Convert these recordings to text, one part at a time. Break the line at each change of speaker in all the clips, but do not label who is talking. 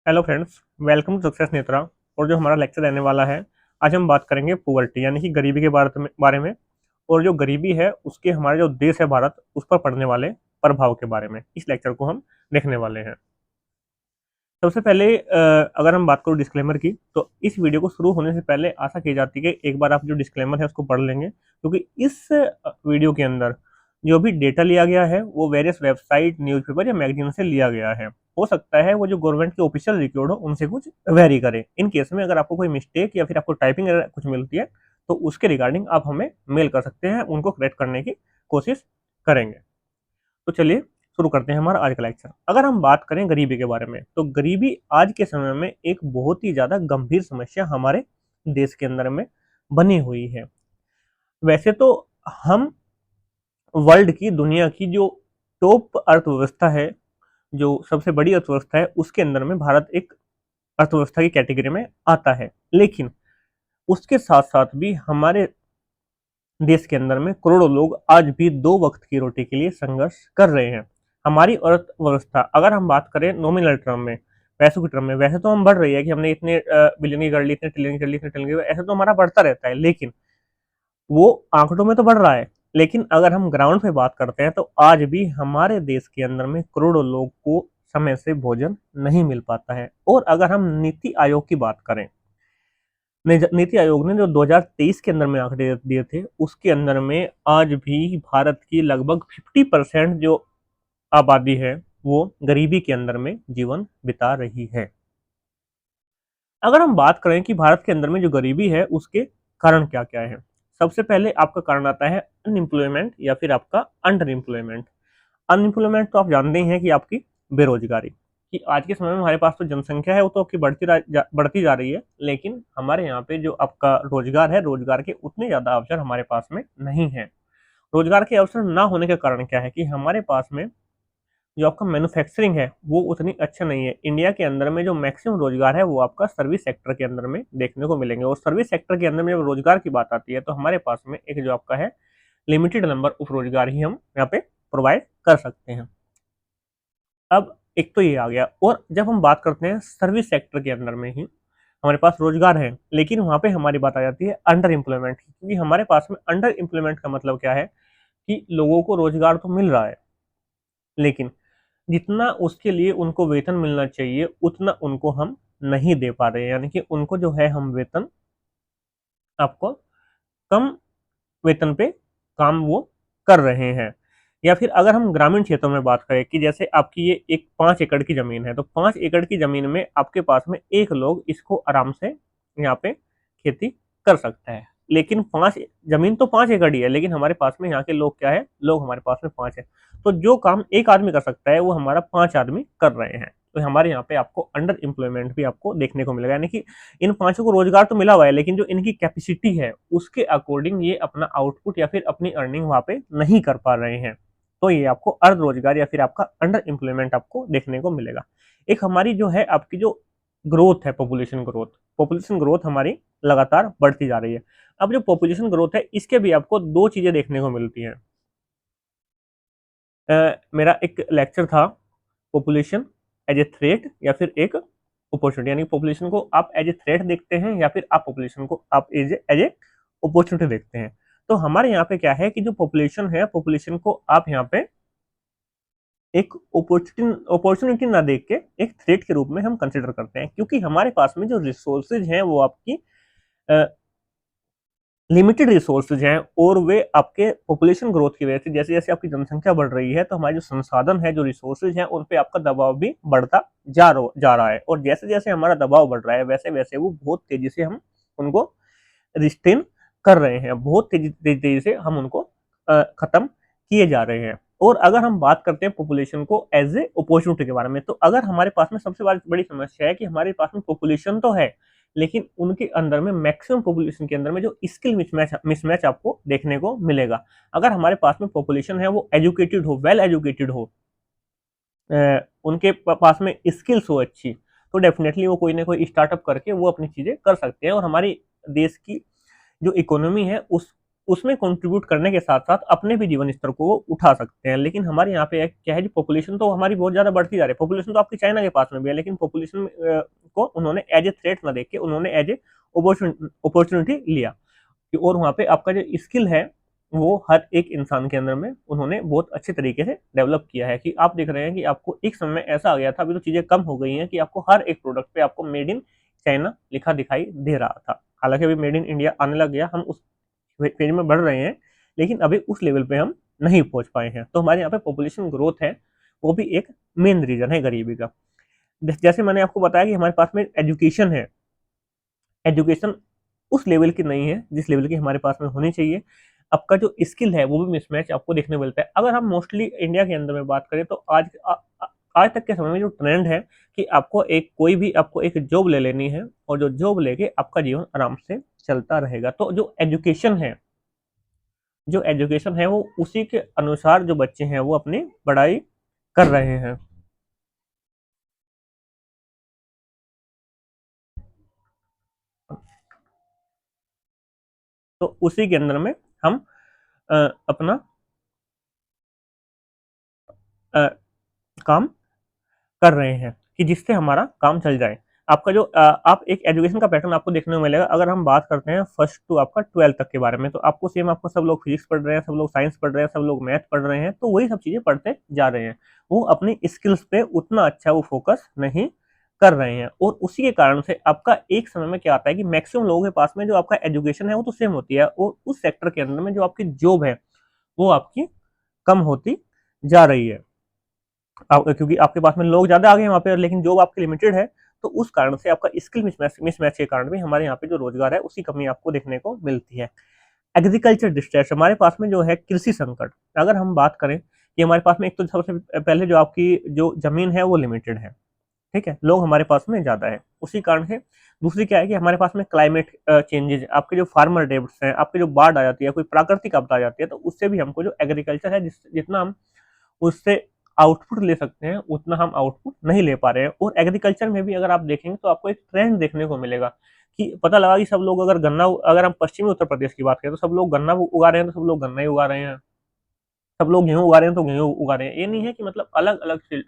Hello friends, welcome to success Netra. और जो हमारा लेक्चर रहने वाला है, आज हम बात करेंगे पुअर्टी यानी कि गरीबी के बारे में। और जो गरीबी है उसके हमारे जो देश है भारत, उस पर पड़ने वाले प्रभाव के बारे में इस लेक्चर को हम देखने वाले हैं। सबसे पहले अगर हम बात करूँ डिस्क्लेमर की, तो इस वीडियो को शुरू होने से पहले आशा की जाती है कि एक बार आप जो डिस्क्लेमर है उसको पढ़ लेंगे, क्योंकि इस वीडियो के अंदर जो भी डेटा लिया गया है वो वेरियस वेबसाइट, न्यूज़पेपर या मैगजीन से लिया गया है। हो सकता है वो जो गवर्नमेंट के ऑफिशियल रिकॉर्ड हो उनसे कुछ वेरी करे। इन केस में अगर आपको कोई मिस्टेक या फिर आपको टाइपिंग एरर कुछ मिलती है तो उसके रिगार्डिंग आप हमें मेल कर सकते हैं, उनको करेक्ट करने की कोशिश करेंगे। तो चलिए शुरू करते हैं हमारा आज का लेक्चर। अगर हम बात करें गरीबी के बारे में, तो गरीबी आज के समय में एक बहुत ही ज्यादा गंभीर समस्या हमारे देश के अंदर में बनी हुई है। वैसे तो हम वर्ल्ड की, दुनिया की जो टॉप अर्थव्यवस्था है, जो सबसे बड़ी अर्थव्यवस्था है, उसके अंदर में भारत एक अर्थव्यवस्था की कैटेगरी में आता है। लेकिन उसके साथ साथ भी हमारे देश के अंदर में करोड़ों लोग आज भी दो वक्त की रोटी के लिए संघर्ष कर रहे हैं। हमारी अर्थव्यवस्था अगर हम बात करें नॉमिनल टर्म में, पैसों की टर्म में, वैसे तो हम बढ़ रही है कि हमने इतने बिलियन की कर ली, इतने ट्रिलियन की कर ली, इतने ट्रिलियन की, ऐसा तो हमारा बढ़ता रहता है। लेकिन वो आंकड़ों में तो बढ़ रहा है, लेकिन अगर हम ग्राउंड पे बात करते हैं तो आज भी हमारे देश के अंदर में करोड़ों लोग को समय से भोजन नहीं मिल पाता है। और अगर हम नीति आयोग की बात करें, नीति आयोग ने जो 2023 के अंदर में आंकड़े दिए थे, उसके अंदर में आज भी भारत की लगभग 50% जो आबादी है वो गरीबी के अंदर में जीवन बिता रही है। अगर हम बात करें कि भारत के अंदर में जो गरीबी है उसके कारण क्या क्या है, सबसे पहले आपका कारण आता है अनएम्प्लॉयमेंट या फिर आपका अंडर एम्प्लॉयमेंट। अनएम्प्लॉयमेंट तो आप जानते ही हैं कि आपकी बेरोजगारी, कि आज के समय में हमारे पास तो जनसंख्या है वो तो आपकी बढ़ती जा रही है, लेकिन हमारे यहाँ पे जो आपका रोजगार है, रोजगार के उतने ज्यादा अवसर हमारे पास में नहीं है। रोजगार के अवसर ना होने के कारण क्या है कि हमारे पास में जो आपका मैन्युफैक्चरिंग है वो उतनी अच्छा नहीं है। इंडिया के अंदर में जो मैक्सिमम रोजगार है वो आपका सर्विस सेक्टर के अंदर में देखने को मिलेंगे। और सर्विस सेक्टर के अंदर में जब रोजगार की बात आती है तो हमारे पास में एक जो आपका है लिमिटेड नंबर ऑफ रोजगार ही हम यहाँ पे प्रोवाइड कर सकते हैं। अब एक तो ये आ गया। और जब हम बात करते हैं सर्विस सेक्टर के अंदर में ही हमारे पास रोजगार है, लेकिन वहां पे हमारी बात आ जाती है अंडर एम्प्लॉयमेंट की, क्योंकि हमारे पास में अंडर एम्प्लॉयमेंट का मतलब क्या है कि लोगों को रोजगार तो मिल रहा है, लेकिन जितना उसके लिए उनको वेतन मिलना चाहिए उतना उनको हम नहीं दे पा रहे हैं। यानी कि उनको जो है हम वेतन, आपको कम वेतन पे काम वो कर रहे हैं। या फिर अगर हम ग्रामीण क्षेत्रों में बात करें कि जैसे आपकी ये एक 5 एकड़ की जमीन है, तो 5 एकड़ की जमीन में आपके पास में एक लोग इसको आराम से यहाँ पे खेती कर सकता है। लेकिन पांच जमीन तो 5 एकड़ ही है, लेकिन हमारे पास में यहाँ के लोग क्या है, लोग हमारे पास में 5 है। तो जो काम एक आदमी कर सकता है वो हमारा 5 आदमी कर रहे हैं। तो हमारे यहाँ पे आपको अंडर एम्प्लॉयमेंट भी आपको देखने को मिलेगा। यानी कि इन 5 को रोजगार तो मिला हुआ है, लेकिन जो इनकी कैपेसिटी है उसके अकॉर्डिंग ये अपना आउटपुट या फिर अपनी अर्निंग वहां पे नहीं कर पा रहे हैं। तो ये आपको अर्ध रोजगार या फिर आपका अंडर एम्प्लॉयमेंट आपको देखने को मिलेगा। एक हमारी जो है आपकी जो ग्रोथ है, पॉपुलेशन ग्रोथ हमारी लगातार बढ़ती जा रही है। अब जो पॉपुलेशन ग्रोथ है इसके भी आपको दो चीजें देखने को मिलती हैं। मेरा एक लेक्चर था पॉपुलेशन एज ए थ्रेट या फिर एक अपॉर्चुनिटी, यानी पॉपुलेशन को आप एज ए थ्रेट देखते हैं या फिर आप पॉपुलेशन को आप एज ए अपॉर्चुनिटी देखते हैं। तो हमारे यहाँ पे क्या है कि जो पॉपुलेशन है, पॉपुलेशन को आप यहाँ पे एक अपॉर्चुनिटी ना देख के एक थ्रेट के रूप में हम कंसिडर करते हैं, क्योंकि हमारे पास में जो रिसोर्सेज हैं वो आपकी लिमिटेड रिसोर्सेज हैं। और वे आपके पॉपुलेशन ग्रोथ की वजह से, जैसे जैसे आपकी जनसंख्या बढ़ रही है तो हमारे जो संसाधन है, जो रिसोर्सेज हैं, उन पे आपका दबाव भी बढ़ता जा रहा है। और जैसे जैसे हमारा दबाव बढ़ रहा है वैसे वैसे वो बहुत तेजी से हम उनको रिस्ट्रेन कर रहे हैं, बहुत तेजी से हम उनको खत्म किए जा रहे हैं। और अगर हम बात करते हैं पॉपुलेशन को एज ए अपॉर्चुनिटी के बारे में, तो अगर हमारे पास में सबसे बड़ी समस्या है कि हमारे पास में पॉपुलेशन तो है, लेकिन उनके अंदर में मैक्सिमम पॉपुलेशन के अंदर में जो स्किल मिसमैच आपको देखने को मिलेगा। अगर हमारे पास में पॉपुलेशन है वो एजुकेटेड हो, वेल एजुकेटेड हो, उनके पास में स्किल्स हो अच्छी, तो डेफिनेटली वो कोई ना कोई स्टार्टअप करके वो अपनी चीजें कर सकते हैं। और हमारी देश की जो इकोनॉमी है उसमें कंट्रीब्यूट करने के साथ-साथ अपने भी जीवन स्तर को उठा सकते हैं। लेकिन हमारे यहाँ पे क्या है जी, पॉपुलेशन तो हमारी बहुत ज़्यादा बढ़ती जा रही है। पॉपुलेशन तो आपकी चाइना के पास में भी है, लेकिन पॉपुलेशन को उन्होंने एज़ ए थ्रेट ना देख के उन्होंने एज़ ए अपॉर्च्युनिटी लिया। और वहाँ पे आपका जो स्किल है वो हर एक इंसान के अंदर में उन्होंने बहुत अच्छे तरीके से डेवलप किया है कि आप देख रहे हैं कि आपको एक समय ऐसा आ गया था, अभी तो चीज़ें कम हो गई हैं कि आपको हर एक प्रोडक्ट पे आपको मेड इन चाइना लिखा दिखाई दे रहा था। हालाँकि अभी मेड इन इंडिया आने लग गया, हम उस फेज में बढ़ रहे हैं, लेकिन अभी उस लेवल पे हम नहीं पहुँच पाए हैं। तो हमारे यहाँ पे पॉपुलेशन ग्रोथ है, वो भी एक मेन रीज़न है गरीबी का। जैसे मैंने आपको बताया कि हमारे पास में एजुकेशन है, एजुकेशन उस लेवल की नहीं है जिस लेवल की हमारे पास में होनी चाहिए। आपका जो स्किल है वो भी मिसमैच आपको देखने को मिलता है। अगर हम मोस्टली इंडिया के अंदर में बात करें तो आज तक के समय में जो ट्रेंड है कि आपको कोई भी आपको एक जॉब ले लेनी है और जो जॉब लेके आपका जीवन आराम से चलता रहेगा। तो जो एजुकेशन है वो उसी के अनुसार जो बच्चे हैं वो अपनी पढ़ाई कर रहे हैं। तो उसी के अंदर में हम अपना अ, काम कर रहे हैं कि जिससे हमारा काम चल जाए। आपका जो आप एक एजुकेशन का पैटर्न आपको देखने को मिलेगा। अगर हम बात करते हैं फर्स्ट टू आपका 12th तक के बारे में, तो आपको सेम आपको सब लोग फिजिक्स पढ़ रहे हैं, सब लोग साइंस पढ़ रहे हैं, सब लोग मैथ पढ़ रहे हैं, तो वही सब चीज़ें पढ़ते जा रहे हैं। वो अपनी स्किल्स पे उतना अच्छा वो फोकस नहीं कर रहे हैं और उसी के कारण से आपका एक समय में क्या आता है कि मैक्सिमम लोगों के पास में जो आपका एजुकेशन है वो तो सेम होती है और उस सेक्टर के अंदर में जो आपकी जॉब है वो आपकी कम होती जा रही है। क्योंकि आपके पास में लोग ज़्यादा आ गए हैं वहाँ पे, लेकिन जॉब आपकी लिमिटेड है, तो उस कारण से आपका स्किल मिसमैच के कारण भी हमारे यहाँ पे जो रोजगार है उसकी कमी आपको देखने को मिलती है। एग्रीकल्चर डिस्ट्रेस, हमारे पास में जो है कृषि संकट, अगर हम बात करें कि हमारे पास में एक तो सबसे पहले जो आपकी जो जमीन है वो लिमिटेड है, ठीक है, लोग हमारे पास में ज़्यादा है, उसी कारण से दूसरी क्या है कि हमारे पास में क्लाइमेट चेंजेज, आपके जो फार्मर डेब्ट्स हैं, आपके जो बाढ़ आ जाती है, कोई प्राकृतिक आपदा आ जाती है, तो उससे भी हमको जो एग्रीकल्चर है जितना हम उससे आउटपुट ले सकते हैं उतना हम आउटपुट नहीं ले पा रहे हैं। और एग्रीकल्चर में भी अगर आप देखेंगे तो आपको एक ट्रेंड देखने को मिलेगा कि पता लगा कि सब लोग अगर हम पश्चिमी उत्तर प्रदेश की बात करें तो सब लोग गन्ना उगा रहे हैं, तो सब लोग गन्ना ही उगा रहे हैं, सब लोग गेहूं उगा रहे हैं तो गेहूं उगा रहे हैं। ये नहीं है कि मतलब अलग अलग फील्ड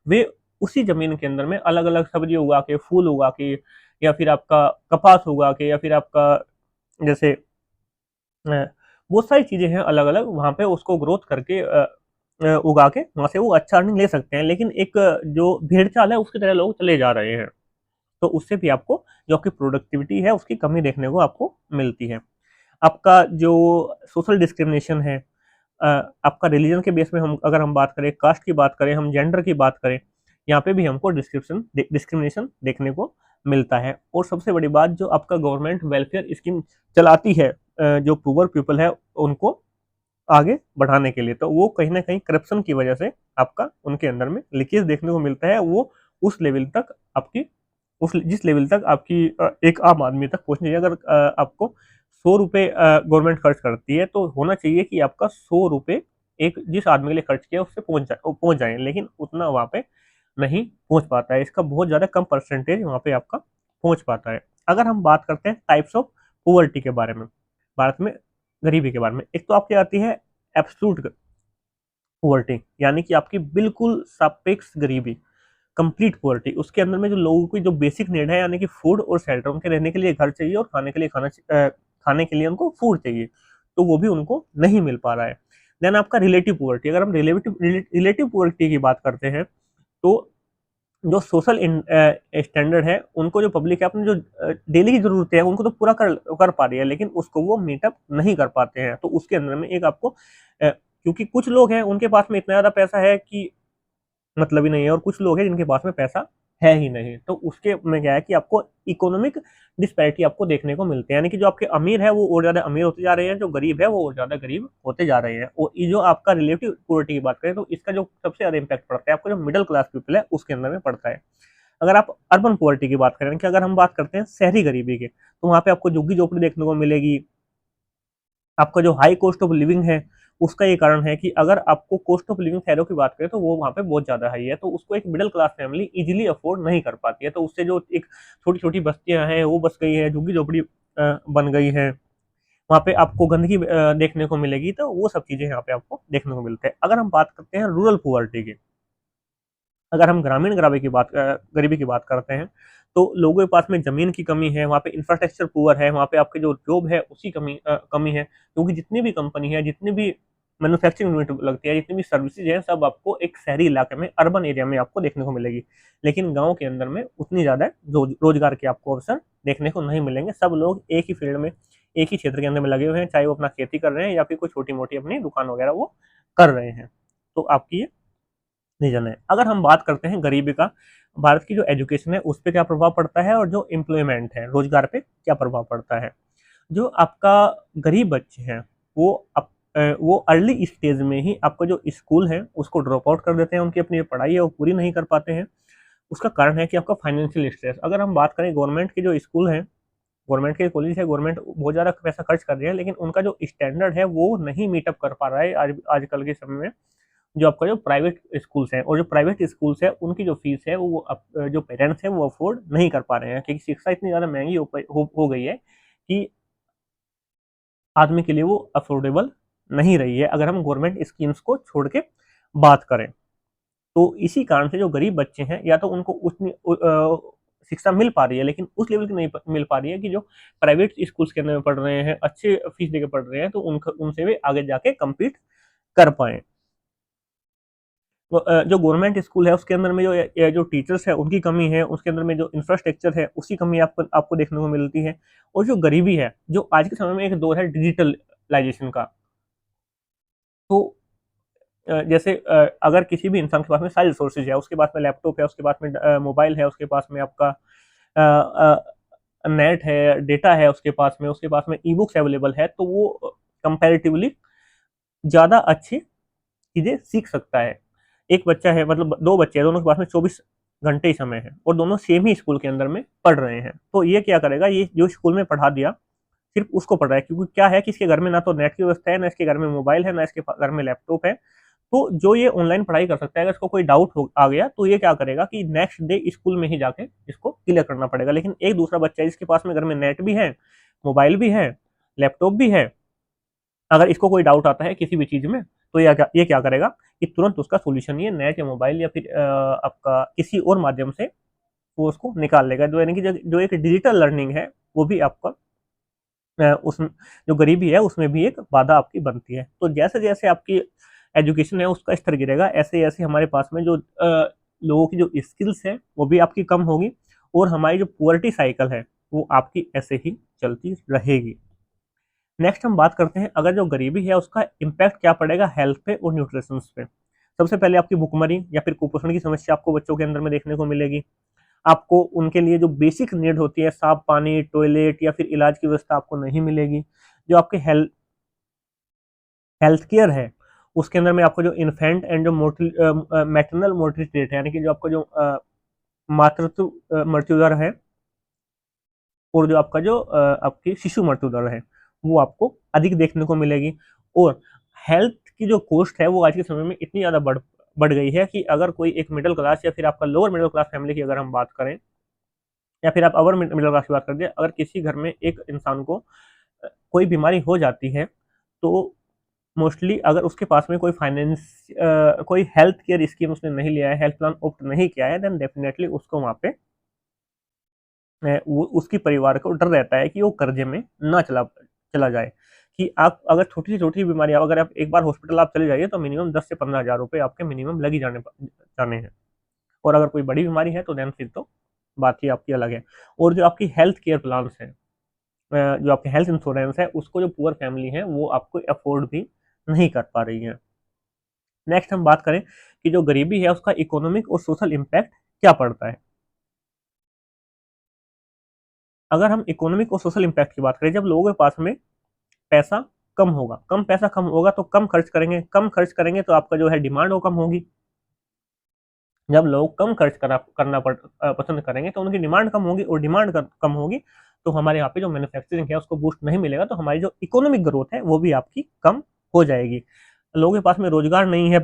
वे उसी जमीन के अंदर में अलग अलग सब्जी उगा के, फूल उगा के, या फिर आपका कपास उगा के, या फिर आपका जैसे बहुत सारी चीज़ें हैं अलग अलग, वहाँ पे उसको ग्रोथ करके उगा के वहाँ से वो अच्छा अर्निंग ले सकते हैं। लेकिन एक जो भेड़ चाल है उसकी तरह लोग चले जा रहे हैं, तो उससे भी आपको जो आपकी प्रोडक्टिविटी है उसकी कमी देखने को आपको मिलती है। आपका जो सोशल डिस्क्रिमिनेशन है, आपका रिलीजन के बेस में हम अगर हम बात करें, कास्ट की बात करें, हम जेंडर की बात करें, यहाँ पे भी हमको डिस्क्रिमिनेशन देखने को मिलता है। और सबसे बड़ी बात, जो आपका गवर्नमेंट वेलफेयर स्कीम चलाती है जो पुअर पीपल है उनको आगे बढ़ाने के लिए, तो वो कहीं ना कहीं करप्शन की वजह से आपका उनके अंदर में लीकेज देखने को मिलता है। वो उस लेवल तक आपकी उस जिस लेवल तक आपकी एक आम आदमी तक पहुंचनी चाहिए। अगर आपको 100 रुपये गवर्नमेंट खर्च करती है तो होना चाहिए कि आपका 100 रुपये एक जिस आदमी के लिए खर्च किया उससे पहुंच जाए, लेकिन उतना वहाँ पे नहीं पहुंच पाता है। इसका बहुत ज़्यादा कम परसेंटेज वहाँ पे आपका पहुंच पाता है। अगर हम बात करते हैं टाइप्स ऑफ पुअर्टी के बारे में, भारत में गरीबी के बारे में, एक तो आपकी आती है एब्सोल्यूट पुअर्टी, यानी कि आपकी बिल्कुल सापेक्ष गरीबी, कंप्लीट पुअर्टी। उसके अंदर में जो लोगों की जो बेसिक नीड है, यानी कि फूड और शेल्टर, उनके रहने के लिए घर चाहिए और खाने के लिए उनको फूड चाहिए, तो वो भी उनको नहीं मिल पा रहा है। देन आपका रिलेटिव पुअर्टी, अगर हम रिलेटिव पुअर्टी की बात करते हैं तो जो सोशल स्टैंडर्ड है, उनको जो पब्लिक है अपनी जो डेली की जरूरतें हैं उनको तो पूरा कर पा रही है, लेकिन उसको वो मीटअप नहीं कर पाते हैं। तो उसके अंदर में एक आपको क्योंकि कुछ लोग हैं उनके पास में इतना ज़्यादा पैसा है कि मतलब ही नहीं है, और कुछ लोग हैं जिनके पास में पैसा है ही नहीं, तो उसके में क्या है कि आपको इकोनॉमिक डिस्पैरिटी आपको देखने को मिलते हैं, यानी कि जो आपके अमीर है वो और ज़्यादा अमीर होते जा रहे हैं, जो गरीब है वो और ज़्यादा गरीब होते जा रहे हैं। और ये जो आपका रिलेटिव पॉवर्टी की बात करें तो इसका जो सबसे ज़्यादा इम्पैक्ट पड़ता है आपको जो मिडिल क्लास पीपल है उसके अंदर में पड़ता है। अगर आप अर्बन पॉवर्टी की बात करें, कि अगर हम बात करते हैं शहरी गरीबी की, तो वहाँ पे आपको झुग्गी झोपड़ी देखने को मिलेगी। आपका जो हाई कॉस्ट ऑफ लिविंग है उसका ये कारण है कि अगर आपको कॉस्ट ऑफ लिविंग शहरों की बात करें तो वो वहाँ पे बहुत ज़्यादा हाई है, तो उसको एक middle class family easily afford नहीं कर पाती है। तो उससे जो एक छोटी छोटी बस्तियां हैं वो बस गई है, झुग्गी झोपड़ी बन गई है। वहाँ पे आपको गंदगी देखने को मिलेगी, तो वो सब चीज़ें यहाँ पे आपको देखने को मिलते हैं। अगर हम बात करते हैं रूरल पुअर्टी की, अगर हम ग्रामीण गरीबी की बात करते हैं, तो लोगों के पास में ज़मीन की कमी है, वहाँ पे इंफ्रास्ट्रक्चर पुअर है, वहाँ पे आपके जो जॉब है उसकी कमी है, क्योंकि जितनी भी कंपनी है, जितनी भी मैन्युफैक्चरिंग यूनिट लगती है, जितनी भी सर्विसेज हैं, सब आपको एक शहरी इलाके में, अर्बन एरिया में आपको देखने को मिलेगी। लेकिन गाँव के अंदर में उतनी ज़्यादा रोजगार के आपको अवसर देखने को नहीं मिलेंगे। सब लोग एक ही फील्ड में, एक ही क्षेत्र के अंदर में लगे हुए हैं, चाहे वो अपना खेती कर रहे हैं या फिर कोई छोटी-मोटी अपनी दुकान वगैरह वो कर रहे हैं। तो आपकी ये रीजन है। अगर हम बात करते हैं गरीबी का, भारत की जो एजुकेशन है उस पे क्या प्रभाव पड़ता है और जो एम्प्लॉयमेंट है, रोजगार पे क्या प्रभाव पड़ता है। जो आपका गरीब बच्चे हैं वो वो अर्ली स्टेज में ही आपका जो स्कूल है उसको ड्रॉप आउट कर देते हैं, उनकी अपनी पढ़ाई है वो पूरी नहीं कर पाते हैं। उसका कारण है कि आपका फाइनेंशियल स्ट्रेस। अगर हम बात करें गवर्नमेंट के जो स्कूल हैं, गवर्नमेंट के कॉलेज है, गवर्नमेंट बहुत ज़्यादा पैसा खर्च कर रही है, लेकिन उनका जो स्टैंडर्ड है वो नहीं मीट अप कर पा रहा है आज आजकल के समय में। जो आपका जो प्राइवेट स्कूल्स हैं, और जो प्राइवेट स्कूल्स है उनकी जो फीस है वो जो पेरेंट्स हैं वो अफोर्ड नहीं कर पा रहे हैं, क्योंकि शिक्षा इतनी ज़्यादा महंगी हो गई है कि आदमी के लिए वो अफोर्डेबल नहीं रही है, अगर हम गवर्नमेंट स्कीम्स को छोड़ के बात करें। तो इसी कारण से जो गरीब बच्चे हैं, या तो उनको उतनी शिक्षा मिल पा रही है, लेकिन उस लेवल की नहीं मिल पा रही है कि जो प्राइवेट स्कूल्स के अंदर में पढ़ रहे हैं, अच्छे फीस देके पढ़ रहे हैं, तो उनसे भी आगे जाके कम्पीट कर पाए। जो गवर्नमेंट स्कूल है उसके अंदर में जो टीचर्स है उनकी कमी है, उसके अंदर में जो इंफ्रास्ट्रक्चर है उसकी कमी आपको आपको देखने को मिलती है। और जो गरीबी है, जो आज के समय में एक दौर है डिजिटलाइजेशन का, तो जैसे अगर किसी भी इंसान के पास में सारी रिसोर्सेज है, उसके पास में लैपटॉप है, उसके पास में मोबाइल है, उसके पास में आपका नेट है, डेटा है, उसके पास में ई बुक्स अवेलेबल है, तो वो कंपैरेटिवली ज़्यादा अच्छी चीज़ें सीख सकता है। एक बच्चा है, मतलब 2 बच्चे हैं, दोनों के पास में 24 घंटे ही समय है और दोनों सेम ही स्कूल के अंदर में पढ़ रहे हैं। तो ये क्या करेगा, ये जो स्कूल में पढ़ा दिया, सिर्फ़ उसको पढ़ रहा है, क्योंकि क्या है कि इसके घर में ना तो नेट की व्यवस्था है, ना इसके घर में मोबाइल है, ना इसके घर में लैपटॉप है। तो जो ये ऑनलाइन पढ़ाई कर सकता है, अगर इसको कोई डाउट हो आ गया, तो ये क्या करेगा कि नेक्स्ट डे स्कूल में ही जाके इसको क्लियर करना पड़ेगा। लेकिन एक दूसरा बच्चा है जिसके पास में घर में नेट भी है, मोबाइल भी है, लैपटॉप भी है, अगर इसको कोई डाउट आता है किसी भी चीज़ में, तो ये क्या करेगा कि तुरंत उसका सॉल्यूशन ये नेट या मोबाइल या फिर आपका किसी और माध्यम से वो उसको निकाल लेगा। जो यानी कि जो एक डिजिटल लर्निंग है, वो भी आपका उसमें जो गरीबी है उसमें भी एक बाधा आपकी बनती है। तो जैसे-जैसे आपकी एजुकेशन है उसका स्तर गिरेगा, ऐसे-ऐसे हमारे पास में जो लोगों की जो स्किल्स है वो भी आपकी कम होगी, और हमारी जो पुअर्टी साइकिल है वो आपकी ऐसे ही चलती रहेगी। नेक्स्ट हम बात करते हैं, अगर जो गरीबी है उसका इम्पैक्ट क्या पड़ेगा हेल्थ पे और न्यूट्रिशन पे। सबसे पहले आपकी भुखमरी या फिर कुपोषण की समस्या आपको बच्चों के अंदर में देखने को मिलेगी। आपको उनके लिए जो बेसिक नीड होती है, साफ पानी, टॉयलेट या फिर इलाज की व्यवस्था आपको नहीं मिलेगी। जो आपके हेल्थ केयर है उसके अंदर में आपको जो इन्फेंट एंड जो मैटरनल मोर्टिलिटी रेट है, यानी कि जो आपका जो मातृत्व मृत्यु दर है, और जो आपका जो आपकी शिशु मृत्यु दर है वो आपको अधिक देखने को मिलेगी। और हेल्थ की जो कॉस्ट है वो आज के समय में इतनी ज़्यादा बढ़ गई है कि अगर कोई एक मिडिल क्लास या फिर आपका लोअर मिडिल क्लास फैमिली की अगर हम बात करें, या फिर आप अवर मिडिल क्लास की बात कर दिए, अगर किसी घर में एक इंसान को कोई बीमारी हो जाती है, तो मोस्टली अगर उसके पास में कोई हेल्थ केयर स्कीम उसने नहीं लिया है, हेल्थ प्लान ऑप्ट नहीं किया है, देन डेफिनेटली उसको वहाँ पे वो उसकी परिवार को डर रहता है कि वो कर्जे में ना चला जाए। कि आप अगर छोटी से छोटी बीमारी, अगर आप एक बार हॉस्पिटल आप चले जाइए, तो मिनिमम 10 से 15,000 रुपए आपके मिनिमम लग ही जाने हैं। और अगर कोई बड़ी बीमारी है तो देन फिर तो बात ही आपकी अलग है। और जो आपकी हेल्थ केयर प्लान्स हैं, जो आपके हेल्थ इंश्योरेंस है, उसको जो पुअर फैमिली है वो आपको अफोर्ड भी नहीं कर पा रही है। नेक्स्ट हम बात करें कि जो गरीबी है उसका इकोनॉमिक और सोशल इम्पैक्ट क्या पड़ता है। अगर हम इकोनॉमिक और सोशल इम्पैक्ट की बात करें, जब लोगों के पास में पैसा कम पैसा कम होगा तो कम खर्च करेंगे तो आपका जो है डिमांड वो कम होगी। जब लोग कम खर्च पसंद करेंगे तो उनकी डिमांड कम होगी, और डिमांड कम होगी तो हमारे यहाँ पे जो मैन्युफैक्चरिंग है उसको बूस्ट नहीं मिलेगा, तो हमारी जो इकोनॉमिक ग्रोथ है वो भी आपकी कम हो जाएगी। लोगों के पास में रोजगार नहीं है,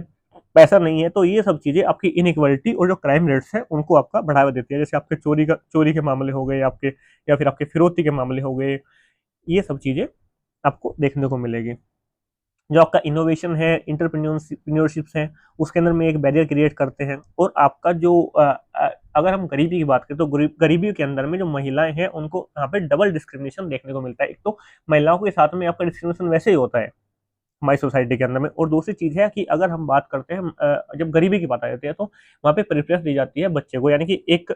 पैसा नहीं है, तो ये सब चीजें आपकी इनइक्वालिटी और जो क्राइम रेट्स है उनको आपका बढ़ावा देती है। जैसे आपके चोरी के मामले हो गए आपके, या फिर आपके फिरौती के मामले हो गए, ये सब चीजें आपको देखने को मिलेगी। जो आपका इनोवेशन है, एंटरप्रेन्योरशिप्स है, उसके अंदर में एक बैरियर क्रिएट करते हैं। और आपका जो अगर हम गरीबी की बात करें तो गरीबी के अंदर में जो महिलाएं हैं उनको यहाँ पे डबल डिस्क्रिमिनेशन देखने को मिलता है। एक तो महिलाओं के साथ में आपका डिस्क्रिमिनेशन वैसे ही होता है हमारी सोसाइटी के अंदर में, और दूसरी चीज है कि अगर हम बात करते हैं जब गरीबी की बात आ जाती है तो वहाँ पे प्रेफरेंस दी जाती है बच्चे को, यानी कि एक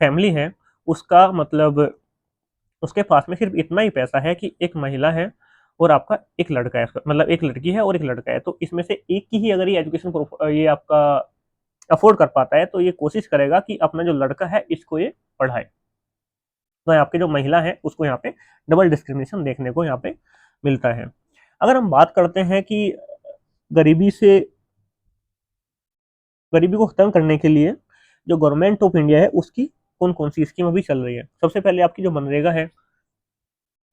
फैमिली है उसका मतलब उसके पास में सिर्फ इतना ही पैसा है कि एक महिला है और आपका एक लड़का है, मतलब एक लड़की है और एक लड़का है, तो इसमें से एक की ही अगर ये एजुकेशन ये आपका अफोर्ड कर पाता है तो ये कोशिश करेगा कि अपना जो लड़का है इसको ये पढ़ाए। तो आपकी जो महिला है उसको यहाँ पे डबल डिस्क्रिमिनेशन देखने को यहाँ पे मिलता है। अगर हम बात करते हैं कि गरीबी से गरीबी को खत्म करने के लिए जो गवर्नमेंट ऑफ इंडिया है उसकी कौन कौन सी स्कीम अभी चल रही है, सबसे पहले आपकी जो मनरेगा है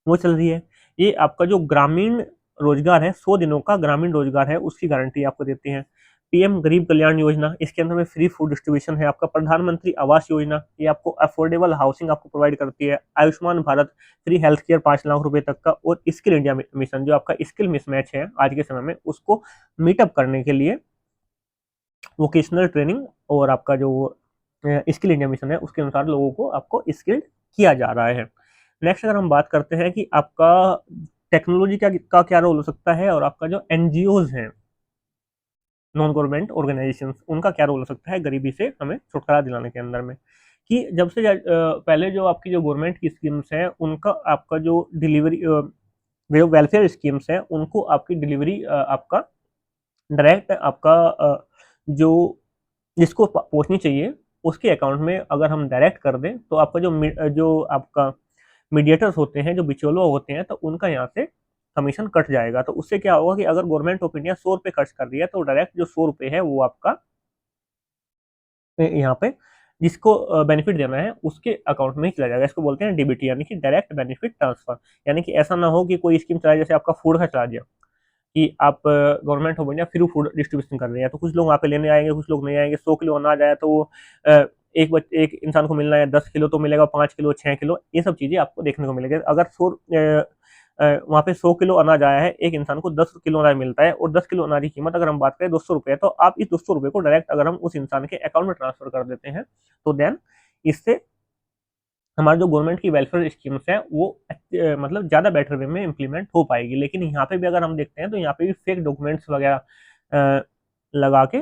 वो चल रही है। ये आपका जो ग्रामीण रोजगार है, 100 दिनों का ग्रामीण रोजगार है उसकी गारंटी आपको देती है। पीएम गरीब कल्याण योजना, इसके अंदर में फ्री फूड डिस्ट्रीब्यूशन है। आपका प्रधानमंत्री आवास योजना, ये आपको अफोर्डेबल हाउसिंग आपको प्रोवाइड करती है। Ayushman Bharat, free health care 5 lakh रुपए तक का। और स्किल इंडिया मिशन, जो आपका स्किल मिसमैच है आज के समय में उसको मीटअप करने के लिए वोकेशनल ट्रेनिंग और आपका जो स्किल इंडिया मिशन है उसके अनुसार लोगों को आपको स्किल्ड किया जा रहा है। नेक्स्ट अगर हम बात करते हैं कि आपका टेक्नोलॉजी का क्या रोल हो सकता है और आपका जो एनजीओज हैं, नॉन गवर्नमेंट ऑर्गेनाइजेशन, उनका क्या रोल हो सकता है गरीबी से हमें छुटकारा दिलाने के अंदर में। कि जब से पहले जो आपकी जो गवर्नमेंट की स्कीम्स हैं उनका आपका जो डिलीवरी जो वेलफेयर स्कीम्स हैं उनको आपकी डिलीवरी आपका डायरेक्ट आपका जो जिसको पहुंचनी चाहिए उसके अकाउंट में अगर हम डायरेक्ट कर दें तो आपका जो आपका मीडिएटर्स होते हैं, जो बिचौलिए होते हैं, तो उनका यहाँ से कमीशन कट जाएगा। तो उससे क्या होगा कि अगर गवर्नमेंट ऑफ इंडिया 100 रुपये खर्च कर रही है तो डायरेक्ट जो 100 रुपये है वो आपका यहाँ पे जिसको बेनिफिट देना है उसके अकाउंट में ही चला जाएगा। इसको बोलते हैं डीबीटी, यानी कि डायरेक्ट बेनिफिट ट्रांसफर। यानी कि ऐसा ना हो कि कोई स्कीम चलाए, जैसे आपका फूड का चला दिया कि आप government of India free food distribution कर रही है, तो कुछ लोग वहाँ पे लेने आएंगे, कुछ लोग नहीं आएंगे। 100 किलो अनाज आया तो वो एक इंसान को मिलना है 10 किलो तो मिलेगा 5 किलो 6 किलो, ये सब चीज़ें आपको देखने को मिलेगी। अगर वहाँ पे 100 किलो अनाज आया है, एक इंसान को 10 किलो अनाज मिलता है और 10 किलो अनाज की कीमत अगर हम बात करें 200 रुपये, तो आप इस 200 रुपये को डायरेक्ट अगर हम उस इंसान के अकाउंट में ट्रांसफर कर देते हैं तो देन इससे हमारी जो गवर्नमेंट की वेलफेयर स्कीम्स है वो मतलब ज़्यादा बेटर वे में इम्प्लीमेंट हो पाएगी। लेकिन यहाँ पे भी अगर हम देखते हैं तो यहाँ पे भी फेक डॉक्यूमेंट्स वगैरह लगा के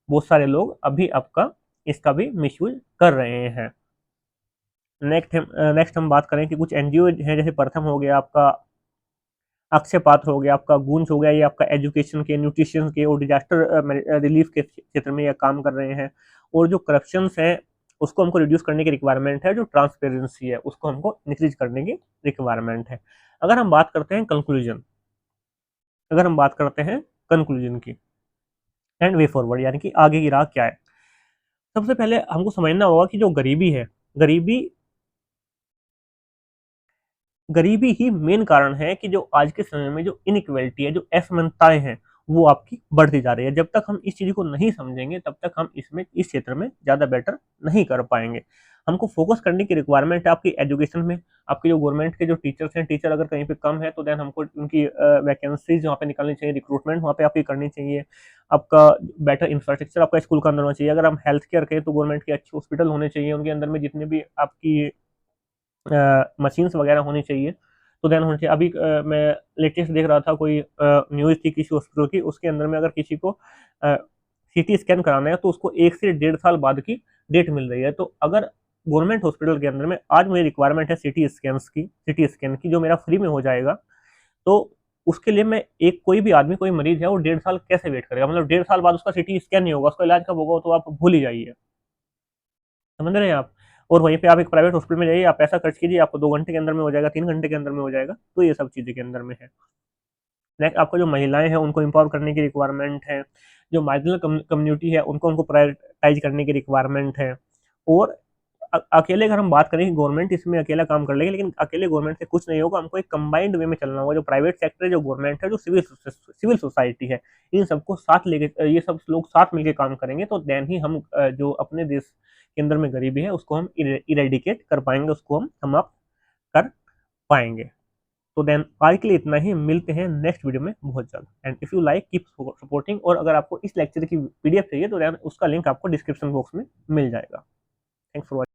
बहुत सारे लोग अभी आपका इसका भी मिसयूज कर रहे हैं। नेक्स्ट हम बात करें कि कुछ एनजीओ हैं, जैसे प्रथम हो गया आपका, अक्षय पात्र हो गया आपका, गूंज हो गया, ये आपका एजुकेशन के, न्यूट्रिशन के और डिजास्टर रिलीफ के क्षेत्र में ये काम कर रहे हैं। और जो करप्शन है उसको हमको रिड्यूस करने की रिक्वायरमेंट है, जो ट्रांसपेरेंसी है उसको हमको इंक्रीज करने की रिक्वायरमेंट है। अगर हम बात करते हैं कंक्लूजन अगर हम बात करते हैं कंक्लूजन की एंड वे फॉरवर्ड, यानी कि आगे की राह क्या है। सबसे पहले हमको समझना होगा कि जो गरीबी है, गरीबी गरीबी ही मेन कारण है कि जो आज के समय में जो इनइक्वलिटी है, जो असमानताएं हैं, वो आपकी बढ़ती जा रही है। जब तक हम इस चीज को नहीं समझेंगे तब तक हम इस क्षेत्र में ज्यादा बेटर नहीं कर पाएंगे। हमको फोकस करने की रिक्वायरमेंट है आपकी एजुकेशन में। आपके जो गवर्नमेंट के जो टीचर्स हैं, टीचर अगर कहीं पे कम है तो देन हमको उनकी वैकेंसीज वहाँ पे निकालनी चाहिए, रिक्रूटमेंट वहाँ पे आपकी करनी चाहिए। आपका बेटर इंफ्रास्ट्रक्चर आपका स्कूल का अंदर होना चाहिए। अगर हम हेल्थ केयर कहें तो गवर्नमेंट के अच्छे हॉस्पिटल होने चाहिए, उनके अंदर में जितने भी आपकी मशीन्स वगैरह होनी चाहिए तो देन होनी चाहिए। अभी मैं लेटेस्ट देख रहा था, कोई न्यूज़ थी किसी हॉस्पिटल की, उसके अंदर में अगर किसी को सीटी स्कैन कराना है तो उसको 1 से 1.5 साल बाद की डेट मिल रही है। तो अगर गवर्नमेंट हॉस्पिटल के अंदर में आज मुझे रिक्वायरमेंट है सिटी स्कैन की, जो मेरा फ्री में हो जाएगा, तो उसके लिए मैं एक कोई भी आदमी, कोई मरीज है, वो 1.5 साल कैसे वेट करेगा? मतलब 1.5 साल बाद उसका सिटी स्कैन नहीं होगा, उसका इलाज कब होगा तो आप भूल ही जाइए। समझ रहे हैं आप? और वहीं पे आप एक प्राइवेट हॉस्पिटल में जाइए, आप पैसा खर्च कीजिए, आपको 2 घंटे के अंदर में हो जाएगा, 3 घंटे के अंदर में हो जाएगा। तो ये सब चीज़ें के अंदर में है। नेक्स्ट आपको जो महिलाएं हैं उनको एम्पावर करने की रिक्वायरमेंट है। जो मार्जिनल कम्युनिटी है उनको हमको प्रायोरिटाइज करने की रिक्वायरमेंट है। और अकेले अगर हम बात करें कि गवर्नमेंट इसमें अकेला काम कर लेगी, लेकिन अकेले गवर्नमेंट से कुछ नहीं होगा। हमको एक कंबाइंड वे में चलना होगा। जो प्राइवेट सेक्टर है, जो गवर्नमेंट है, जो सिविल सोसाइटी है, इन सबको साथ लेके, ये सब लोग साथ मिलकर काम करेंगे तो देन ही हम जो अपने देश के अंदर में गरीबी है उसको हम इरेडिकेट कर पाएंगे, उसको हम समाप्त कर पाएंगे। तो देन आज के लिए इतना ही, मिलते हैं नेक्स्ट वीडियो में बहुत जल्द। And if you like keep supporting, और अगर आपको इस लेक्चर की पीडीएफ चाहिए तो देन उसका लिंक आपको डिस्क्रिप्शन बॉक्स में मिल जाएगा। Thanks for watching.